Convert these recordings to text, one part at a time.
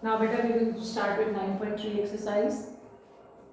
Now beta we will start with 9.3 exercise.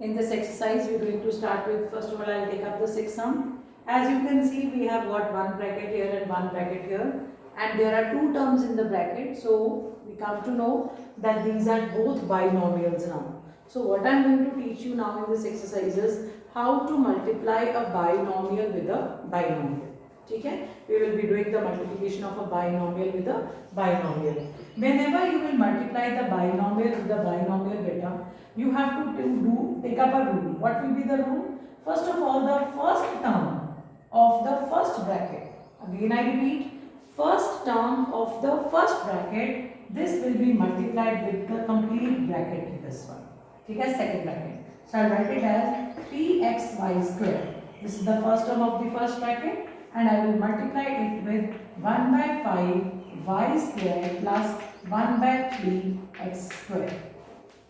In this exercise we are going to start with, first of all I will take up the sixth sum. As you can see we have got one bracket here and one bracket here, and there are two terms in the bracket, so we come to know that these are both binomials now. So what I am going to teach you now in this exercise is how to multiply a binomial with a binomial. Okay? We will be doing the multiplication of a binomial with a binomial. Whenever you will multiply the binomial with the binomial beta, you have to take up a rule. What will be the rule? First of all, the first term of the first bracket. Again I repeat, first term of the first bracket, this will be multiplied with the complete bracket, this one. Okay, second bracket. So I'll write it as 3xy square. This is the first term of the first bracket, and I will multiply it with 1 by 5 y square plus 1 by 3 x square.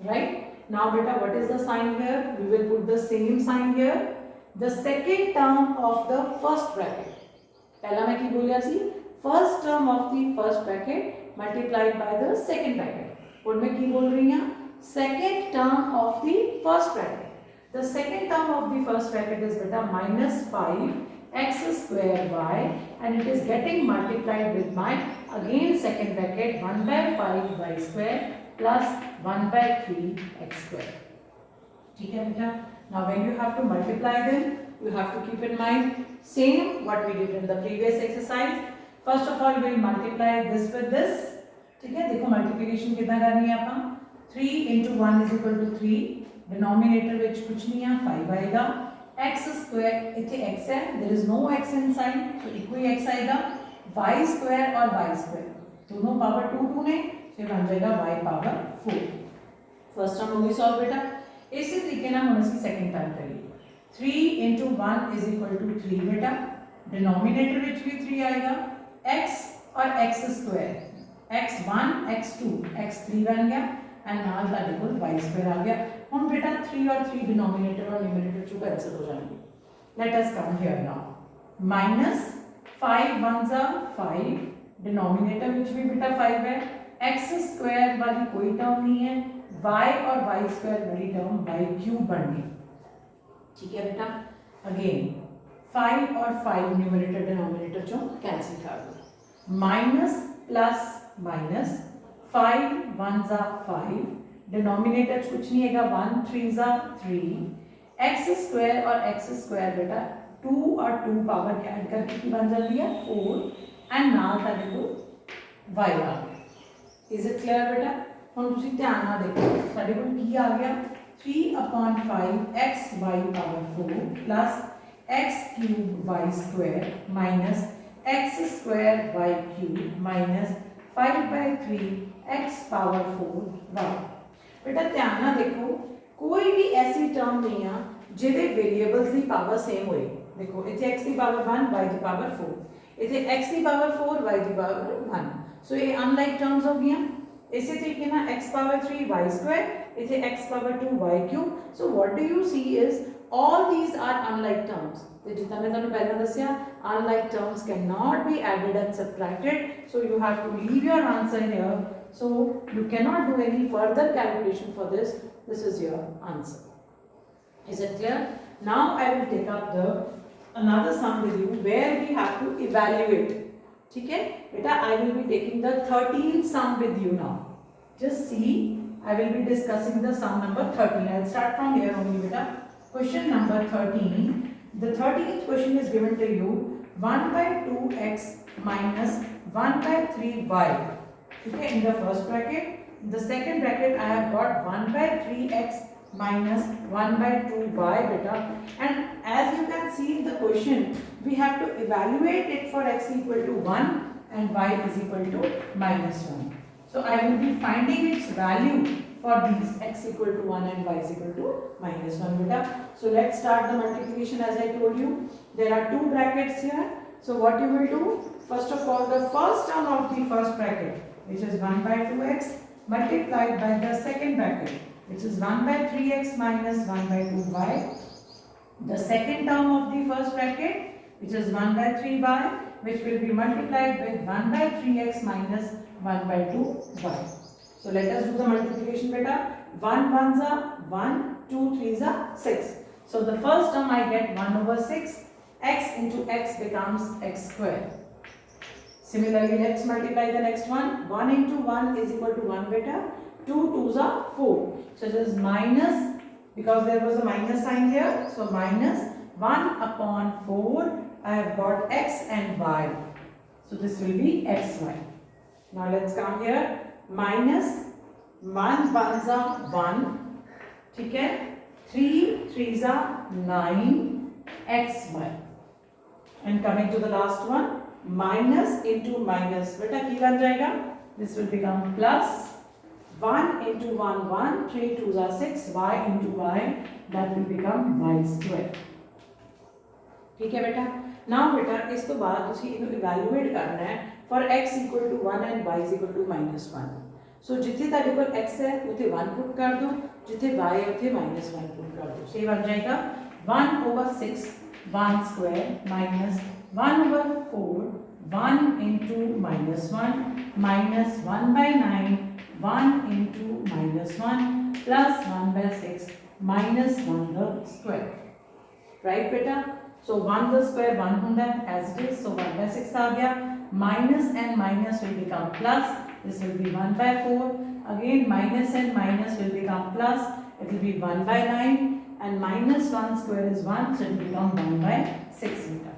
Right? Now beta, what is the sign here? We will put the same sign here. The second term of the first bracket. पहला मैं की बोलिया सी, first term of the first bracket multiplied by the second bracket. और मैं की बोल रही हूँ? Second term of the first bracket. The second term of the first bracket is beta minus 5 x square y, and it is getting multiplied with my again second bracket 1 by 5 y square plus 1 by 3 x square. ठीक है बेटा? Now when you have to multiply them, you have to keep in mind same what we did in the previous exercise. First of all we will multiply this with this. ठीक है? देखो multiplication कितना करनी है अपन? 3 into 1 is equal to 3. Denominator which कुछ नहीं है 5 आएगा. X square इथे x है, there is no x inside, so एक ही x आएगा. Y square और y square दोनों पावर 2 ने, तो बन जाएगा y पावर 4. फर्स्ट टर्म होगी सॉल्व बेटा. इसी तरीके ना हम इसकी सेकंड टर्म करेंगे. 3 into 1 is equal to 3 बेटा. डिनोमिनेटर विच भी 3 आएगा. x और x square, x1 x2 x3 बन गया, एंड नाल दैट इक्वल y square आ गया. हम बेटा 3 और 3 डिनोमिनेटर और न्यूमरेटर जो कैंसिल हो जाएंगे. Let us come here now. Minus 5 1 जा 5, डिनोमिनेटर विच भी बेटा 5 है. x स्क्वायर वाली कोई टर्म नहीं है, y और y स्क्वायर वाली टर्म y क्यूब बन गई. ठीक है बेटा. अगेन 5 और 5 न्यूमरेटर डिनोमिनेटर जो कैंसिल कर दो. माइनस प्लस माइनस 5 1 जा 5, डिनोमिनेटर कुछ नहीं है, 1 3 जा 3, x स्क्वायर और x स्क्वायर बेटा 2 और 2 पावर के ऐड करके की बन जाती है 4, एंड नाल दैट इक्वल y आ गया. इज इट क्लियर बेटा? हम तुसी ध्यान ना देखो, साडे कोल की आ गया 3/5 x y power 4 plus x cube y square minus x square y cube minus 5/3 x power 4 y. बेटा ध्यान ना देखो, कोई भी ऐसी टर्म नहीं है जिहदे वेरिएबल्स की पावर सेम होए. देखो इथे x की पावर 1 y की पावर 4, इथे x की पावर 4 y की पावर 1. सो ये अनलाइक टर्म्स हो गई. इसी तरीके ना x पावर 3 y स्क्वायर, इथे x power 2 y cube. So what do you see is all these are unlike terms. तो जितना मैं ਤੁਹਾਨੂੰ ਪਹਿਲਾਂ ਦੱਸਿਆ, unlike terms cannot be added and subtracted, so you have to leave your answer here. So you cannot do any further calculation for this. This is your answer. Is it clear? Now I will take up the another sum with you where we have to evaluate. ठीक है बेटा? I will be taking the 13th sum with you now. Just see, I will be discussing the sum number 13. I'll start from here only beta. Question number 13. The 13th question is given to you 1 by 2x minus 1 by 3y. Okay, in the first bracket. In the second bracket, I have got 1 by 3x minus 1 by 2y beta. And as you can see in the question, we have to evaluate it for x equal to 1 and y is equal to minus 1. So I will be finding its value for these x equal to 1 and y is equal to minus 1 beta. So let's start the multiplication. As I told you, there are two brackets here. So what you will do? First of all, the first term of the first bracket, which is 1 by 2x, multiplied by the second bracket, which is 1 by 3x minus 1 by 2y. The second term of the first bracket, which is 1 by 3y, which will be multiplied with 1 by 3x minus 1 by 2y. So let us do the multiplication beta. 1 ones are 1, 2 threes are 6. So the first term I get 1 over 6. X into x becomes x square. Similarly, let's multiply the next one. 1 into 1 is equal to 1 beta. 2 twos are 4. So it is minus, because there was a minus sign here. So minus 1 upon 4. I have got x and y. So this will be xy. Now let's come here. Minus 1 ones are 1. Okay? 3 threes are 9 xy. And coming to the last one, minus into minus. Beta ki ban jayega? This will become plus 1 into 1 1. 3 twos are 6. Y into y. That will become y square. ठीक है बेटा. Now बेटा इस तो बाद तुसी इन्हें evaluate करना है for x equal to 1 and y is equal to minus 1. So जिथे तारे को x है उथे 1 put कर दो, जिथे y है उथे minus 1 put कर दो. So ये बन जाएगा 1 over 6 1 square minus 1 over 4 1 into minus 1 minus 1 by 9 1 into minus 1 plus 1 by 6 minus 1 the square. Right beta? So 1 the square 1 hunda as it is. So 1 by 6 aa gaya. Minus and minus will become plus. This will be 1 by 4. Again minus and minus will become plus. It will be 1 by 9. And minus 1 square is 1. So it will become 1 by 6 meter.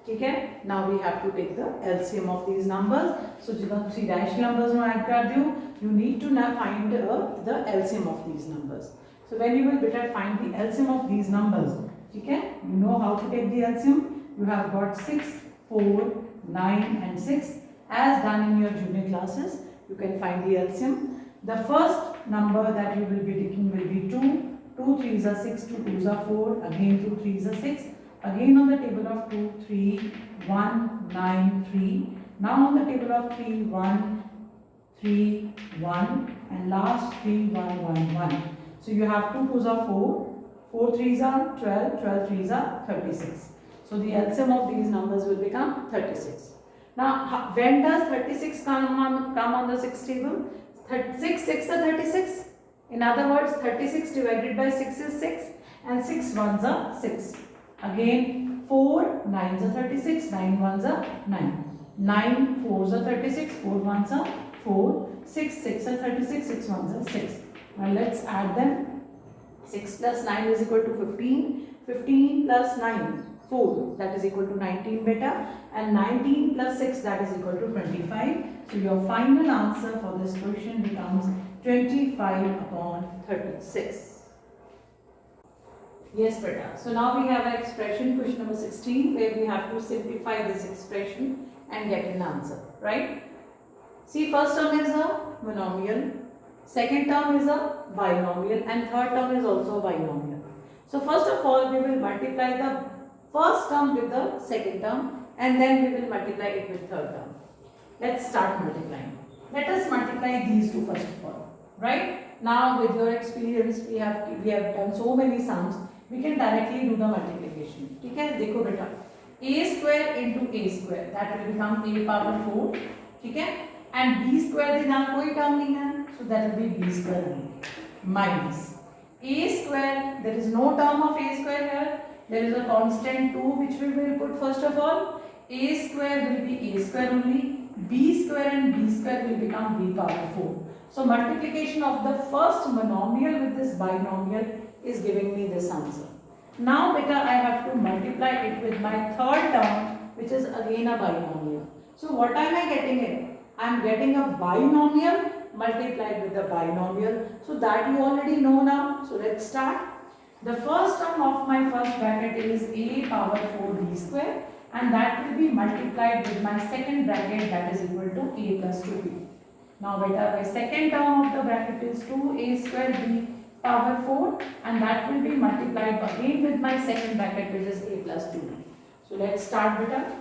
Okay? Now we have to take the LCM of these numbers. So जितना तुसी dash numbers में add कर दियो, you need to now find the LCM of these numbers. So when you will better find the LCM of these numbers, okay? You know how to take the LCM. You have got 6, 4, 9 and 6 as done in your junior classes. You can find the LCM. The first number that you will be taking will be 2. 2 threes are 6, 2 twos are 4. Again 2 threes are 6. Again on the table of 2, 3, 1, 9, 3. Now on the table of 3, 1, 3, 1 and last 3, 1, 1, 1. So you have 2 twos are 4. 4 threes are 12, 12 threes are 36. So the LCM of these numbers will become 36. Now when does 36 come on the 6 table? 6 6 are 36. In other words, 36 divided by 6 is 6 and 6 ones are 6. Again 4 9s are 36, 9 ones are 9. 9 4s are 36, 4 ones are 4. 6 6 are 36, 6 ones are 6. Now let's add them. 6 plus 9 is equal to 15. 15 plus 9, 4, that is equal to 19 beta. And 19 plus 6, that is equal to 25. So your final answer for this question becomes 25 upon 36. Yes beta. So now we have an expression, question number 16, where we have to simplify this expression and get an answer, right? See, first term is a monomial. Second term is a binomial and third term is also a binomial. So first of all we will multiply the first term with the second term and then we will multiply it with third term. Let's start multiplying. Let us multiply these two first of all. Right? Now with your experience we have done so many sums. We can directly do the multiplication. ठीक है? देखो बेटा. A square into A square, that will become A power 4. ठीक है? And B square the यहाँ कोई term नहीं है. So that will be B square only. Minus A square, there is no term of A square here. There is a constant 2 which we will put first of all. A square will be A square only. B square and B square will become B power 4. So multiplication of the first monomial with this binomial is giving me this answer. Now beta I have to multiply it with my third term which is again a binomial. So what am I getting it? I am getting a binomial multiplied with the binomial. So that you already know now. So let's start. The first term of my first bracket is A power 4B square and that will be multiplied with my second bracket that is equal to A plus 2B. Now beta, my second term of the bracket is 2A square B power 4 and that will be multiplied again with my second bracket which is A plus 2B. So let's start beta.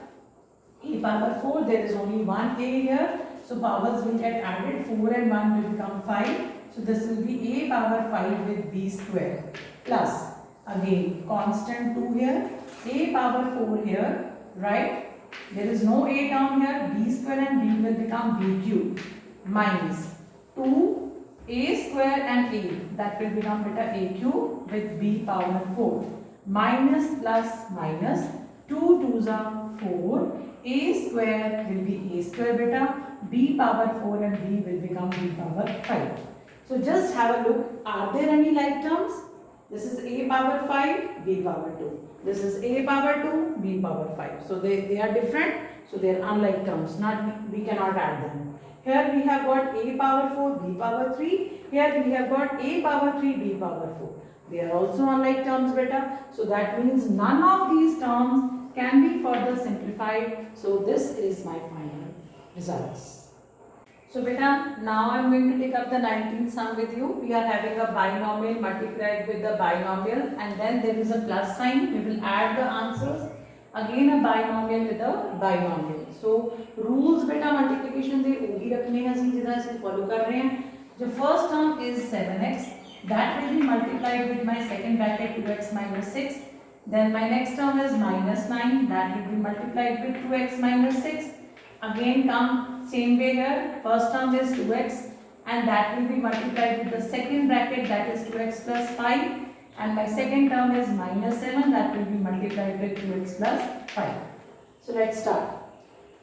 A power 4, there is only one A here. So powers will get added, 4 and 1 will become 5. So this will be A power 5 with B square plus again constant 2 here, A power 4 here, right? There is no A term here, B square and B will become B cube minus 2a square and a, that will become beta a cube with b power 4 minus plus minus 2 2s are 4, a square will be a square beta, b power 4 and b will become b power 5. So just have a look, are there any like terms? This is a power 5, b power 2. This is a power 2, b power 5. So they are different, so they are unlike terms, we cannot add them. Here we have got a power 4, b power 3. Here we have got a power 3, b power 4. They are also unlike terms beta. So that means none of these terms can be further simplified. So this is my final results. So beta, now I am going to take up the 19th sum with you. We are having a binomial multiplied with the binomial and then there is a plus sign. We will add the answers. Again a binomial with a binomial. So rules beta multiplication they वही रखने हैं ਅਸੀਂ जिधर से follow कर रहे हैं. The first term is 7x. That will be multiplied with my second bracket 2x minus 6. Then my next term is minus 9. That will be multiplied with 2x minus 6. Again come same way here. First term is 2x and that will be multiplied with the second bracket that is 2x plus 5. And my second term is minus 7 that will be multiplied with 2x plus 5. So let's start.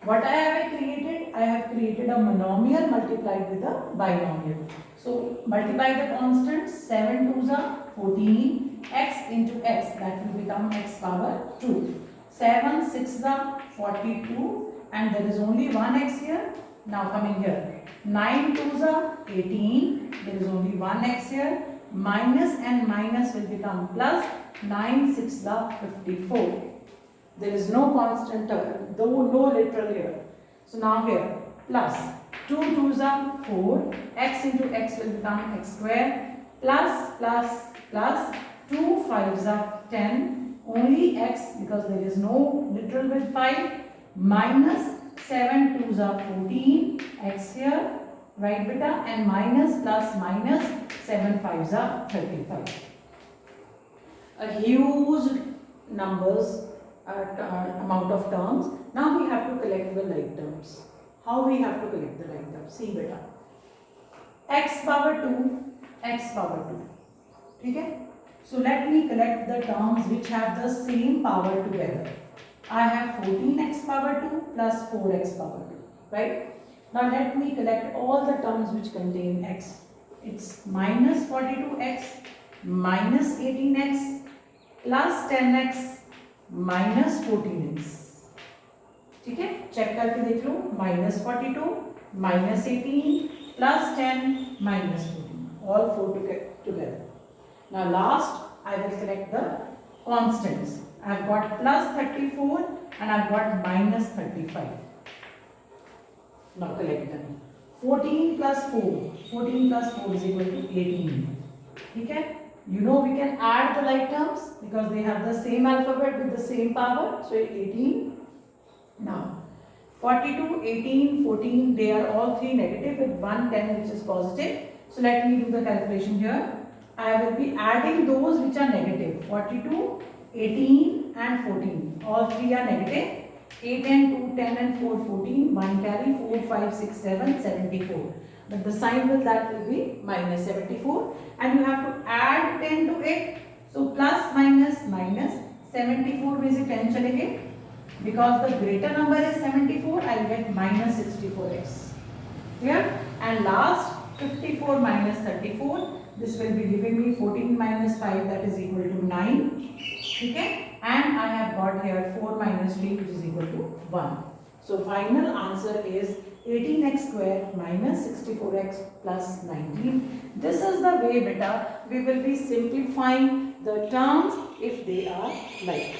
What I have created? I have created a monomial multiplied with a binomial. So multiply the constants. 7 2s are 14, x into x, that will become x power 2. 7 6s are 42 and there is only one x here. Now coming here. 9 2s are 18, there is only one x here. Minus and minus will become plus. 9 6s are 54. There is no constant term, though no literal here. So now here plus 2 2s are 4, x into x will become x square, plus plus plus 2 5s are 10, only x because there is no literal with 5, minus 7 2s are 14, x here, right beta, and minus plus minus 7 5s are 35. A huge numbers. Amount of terms. Now we have to collect the like terms. How we have to collect the like terms? See beta. X power 2, x power 2. Okay? So let me collect the terms which have the same power together. I have 14x power 2 plus 4x power 2. Right? Now let me collect all the terms which contain x. It's minus 42x, minus 18x, plus 10x, minus 14x. ठीक है, check करके देख लो. minus 42, minus 18, plus 10, minus 14. All four together. Now last, I will collect the constants. I have got plus 34 and I have got minus 35. Now collect them. 14 plus 4. 14 plus 4 is equal to 18. Okay? You know we can add the like terms because they have the same alphabet with the same power. So 18. Now 42, 18, 14, they are all three negative with 1 10 which is positive. So let me do the calculation here. I will be adding those which are negative. 42, 18 and 14. All three are negative. 8 and 2, 10 and 4, 14. 1 carry, 4, 5, 6, 7, 74. But the sign with that will be minus 74. And you have to add 10 to it. So plus minus minus 74 में से 10 चलेंगे. Because the greater number is 74, I will get minus 64x. Clear? And last 54 minus 34. This will be giving me 14 minus 5, that is equal to 9. Okay? And I have got here 4 minus 3 which is equal to 1. So final answer is 18x square minus 64x plus 19. This is the way beta we will be simplifying the terms if they are like.